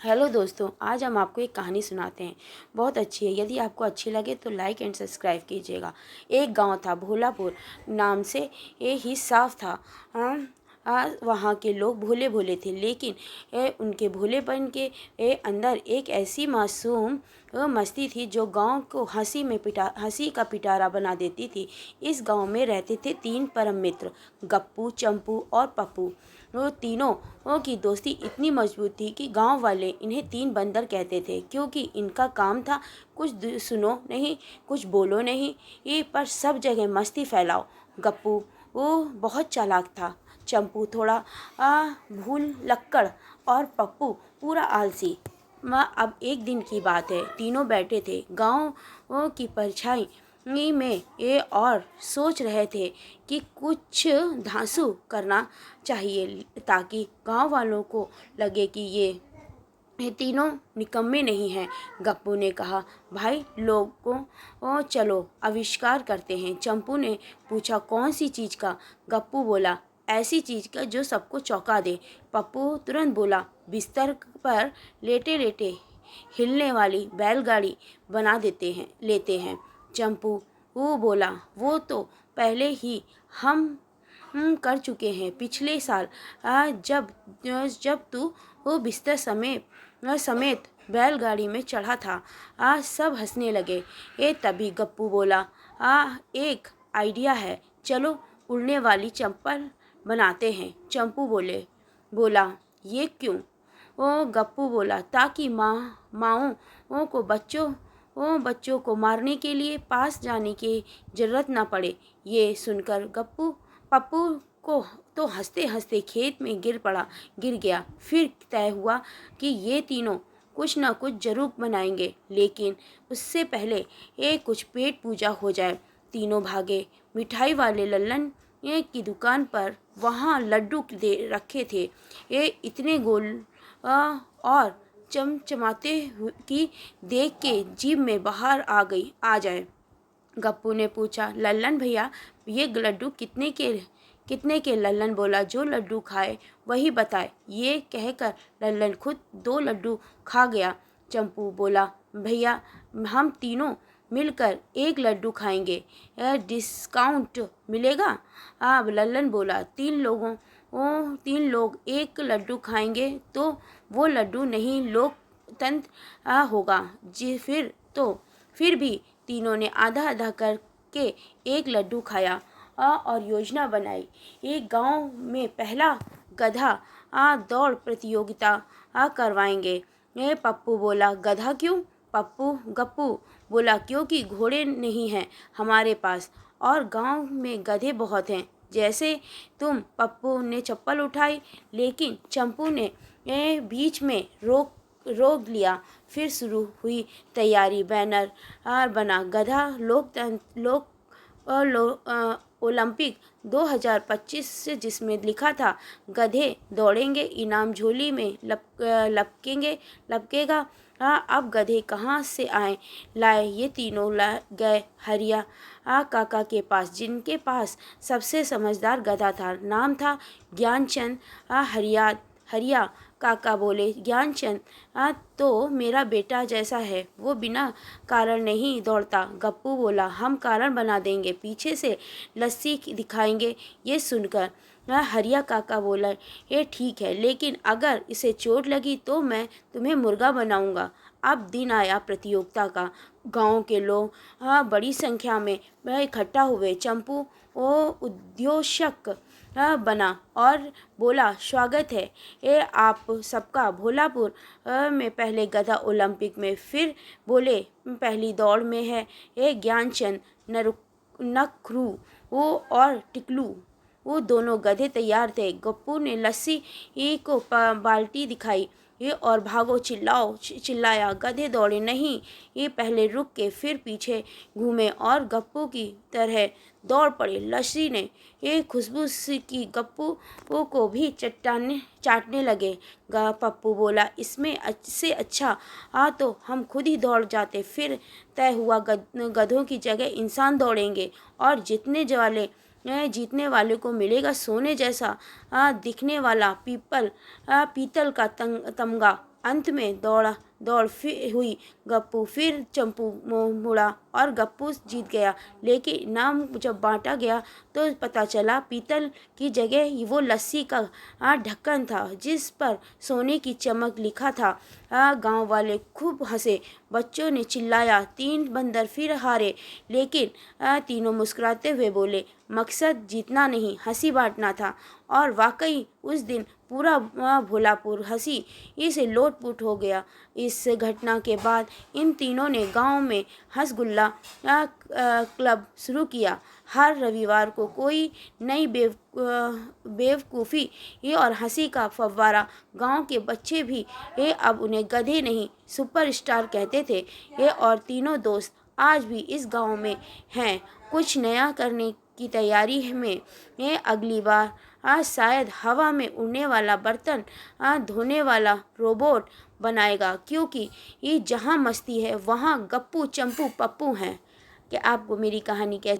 Hello दोस्तों, आज हम आपको एक कहानी सुनाते हैं। बहुत अच्छी है। यदि आपको अच्छी लगे तो लाइक एंड सब्सक्राइब कीजिएगा। एक गांव था, भोलापुर नाम से। ये ही साफ था। वहाँ के लोग भोले भोले थे, लेकिन उनके भोलेपन के अंदर एक ऐसी मासूम मस्ती थी जो गांव को हंसी का पिटारा बना देती थी। इस गांव में रहते थे 3 परम मित्र, गप्पू, चंपू और पप्पू। वो तीनों की दोस्ती इतनी मजबूत थी कि गांव वाले इन्हें 3 बंदर कहते थे, क्योंकि इनका काम था कुछ सुनो नहीं, कुछ बोलो नहीं, ये पर सब जगह मस्ती फैलाओ। गप्पू वो बहुत चालाक था, चंपू थोड़ा भूल लक्कड़ और पप्पू पूरा आलसी। अब एक दिन की बात है, तीनों बैठे थे गांव की परछाई में ये और सोच रहे थे कि कुछ धांसू करना चाहिए ताकि गांव वालों को लगे कि ये तीनों निकम्मे नहीं हैं। गप्पू ने कहा, भाई लोगों चलो आविष्कार करते हैं। चंपू ने पूछा, कौन सी चीज़ का? गप्पू बोला, ऐसी चीज़ का जो सबको चौंका दे। पप्पू तुरंत बोला, बिस्तर पर लेटे लेटे हिलने वाली बैलगाड़ी बना लेते हैं। चंपू वो बोला, वो तो पहले ही हम कर चुके हैं पिछले साल, जब जब तू वो बिस्तर समेत बैलगाड़ी में चढ़ा था। सब हंसने लगे। तभी गप्पू बोला, एक आइडिया है, चलो उड़ने वाली चप्पल बनाते हैं। चंपू बोला, ये क्यों? वो गप्पू बोला, ताकि माओं को बच्चों को मारने के लिए पास जाने की जरूरत ना पड़े। ये सुनकर पप्पू को तो हंसते हंसते खेत में गिर गया। फिर तय हुआ कि ये तीनों कुछ ना कुछ जरूर बनाएंगे, लेकिन उससे पहले कुछ पेट पूजा हो जाए। तीनों भागे मिठाई वाले लल्लन की दुकान पर। वहाँ लड्डू रखे थे, ये इतने गोल और चमचमाते कि देख के जीभ में बाहर आ जाए। गप्पू ने पूछा, लल्लन भैया, ये लड्डू कितने के? लल्लन बोला, जो लड्डू खाए वही बताए। ये कहकर लल्लन खुद 2 लड्डू खा गया। चंपू बोला, भैया हम तीनों मिलकर 1 लड्डू खाएंगे, डिस्काउंट मिलेगा? अब लल्लन बोला, 3 लोग 1 लड्डू खाएंगे तो वो लड्डू नहीं लोकतंत्र होगा जी। फिर भी तीनों ने आधा आधा करके 1 लड्डू खाया और योजना बनाई, एक गांव में पहला गधा दौड़ प्रतियोगिता करवाएंगे। पप्पू बोला, गधा क्यों? गप्पू बोला, क्योंकि घोड़े नहीं हैं हमारे पास और गांव में गधे बहुत हैं जैसे तुम। पप्पू ने चप्पल उठाई, लेकिन चंपू ने बीच में रोक लिया। फिर शुरू हुई तैयारी। बैनर बना, गधा ओलंपिक 2025 से, जिसमें लिखा था, गधे दौड़ेंगे, इनाम झोली में लपकेगा। अब गधे कहाँ से लाए? ये तीनों गए हरिया काका के पास, जिनके पास सबसे समझदार गधा था। नाम था ज्ञानचंद। हरिया काका बोले, ज्ञानचंद तो मेरा बेटा जैसा है, वो बिना कारण नहीं दौड़ता। गप्पू बोला, हम कारण बना देंगे, पीछे से लस्सी दिखाएंगे। ये सुनकर हरिया काका बोला, ये ठीक है, लेकिन अगर इसे चोट लगी तो मैं तुम्हें मुर्गा बनाऊंगा। अब दिन आया प्रतियोगिता का। गांव के लोग बड़ी संख्या में इकट्ठा हुए। चंपू वो उद्योषक बना और बोला, स्वागत है आप सबका भोलापुर में पहले गधा ओलंपिक में। फिर बोले, पहली दौड़ में है ज्ञानचंद, नखरू वो और टिकलू। वो दोनों गधे तैयार थे। गप्पू ने लस्सी को बाल्टी दिखाई और भागो चिल्लाया। गधे दौड़े नहीं, ये पहले रुक के फिर पीछे घूमे और गप्पू की तरह दौड़ पड़े। लस्सी ने खुशबू की गप्पू को भी चाटने लगे। पप्पू बोला, इससे अच्छा तो हम खुद ही दौड़ जाते। फिर तय हुआ, गधों की जगह इंसान दौड़ेंगे और जीतने वाले को मिलेगा सोने जैसा दिखने वाला पीतल का तमगा। अंत में दौड़ फिर हुई। गप्पू फिर चंपू मुड़ा और गप्पू जीत गया। लेकिन इनाम जब बांटा गया तो पता चला पीतल की जगह वो लस्सी का ढक्कन था जिस पर सोने की चमक लिखा था। गांव वाले खूब हंसे। बच्चों ने चिल्लाया, 3 बंदर फिर हारे। लेकिन तीनों मुस्कुराते हुए बोले, मकसद जीतना नहीं, हंसी बांटना था। और वाकई उस दिन पूरा भोलापुर हंसी से लोटपोट हो गया। इस घटना के बाद इन तीनों ने गांव में हंसगुल्ला क्लब शुरू किया। हर रविवार को कोई नई बेवकूफ़ी और हंसी का फव्वारा। गांव के बच्चे भी अब उन्हें गधे नहीं सुपरस्टार कहते थे। और तीनों दोस्त आज भी इस गांव में हैं, कुछ नया करने की तैयारी में। अगली बार शायद हवा में उड़ने वाला बर्तन धोने वाला रोबोट बनाएगा, क्योंकि ये जहाँ मस्ती है वहाँ गप्पू चंपू पप्पू हैं। कि आपको मेरी कहानी कैसी